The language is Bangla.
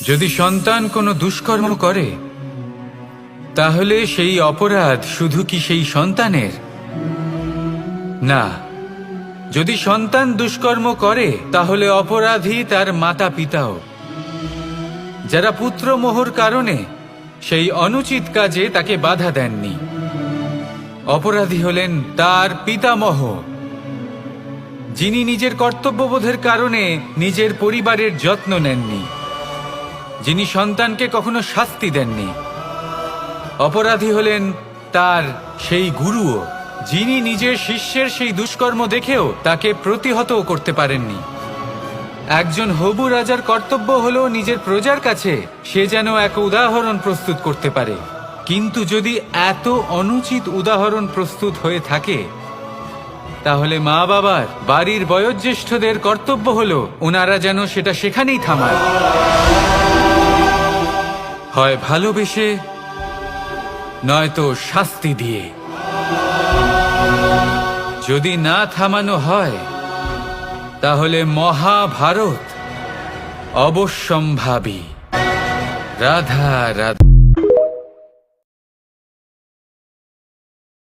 যদি সন্তান কোনো দুষ্কর্ম করে তাহলে সেই অপরাধ শুধু কি সেই সন্তানের? না, যদি সন্তান দুষ্কর্ম করে তাহলে অপরাধী তার মাতা পিতাও, যারা পুত্রমোহর কারণে সেই অনুচিত কাজে তাকে বাধা দেননি। অপরাধী হলেন তার পিতামহ, যিনি নিজের কর্তব্যবোধের কারণে নিজের পরিবারের যত্ন নেননি, যিনি সন্তানকে কখনো শাস্তি দেননি। অপরাধী হলেন তার সেই গুরুও, যিনি নিজের শিষ্যের সেই দুষ্কর্ম দেখেও তাকে প্রতিহতও করতে পারেননি। একজন হবু রাজার কর্তব্য হলো নিজের প্রজার কাছে সে যেন এক উদাহরণ প্রস্তুত করতে পারে, কিন্তু যদি এত অনুচিত উদাহরণ প্রস্তুত হয়ে থাকে তাহলে মা বাবার, বাড়ির বয়োজ্যেষ্ঠদের কর্তব্য হলো ওনারা যেন সেটা সেখানেই থামায়, হয় ভালোবেসে নয়তো শাস্তি দিয়ে। যদি না থামানো হয় তাহলে মহাভারত অবশ্যম্ভাবী। রাধা রাধা।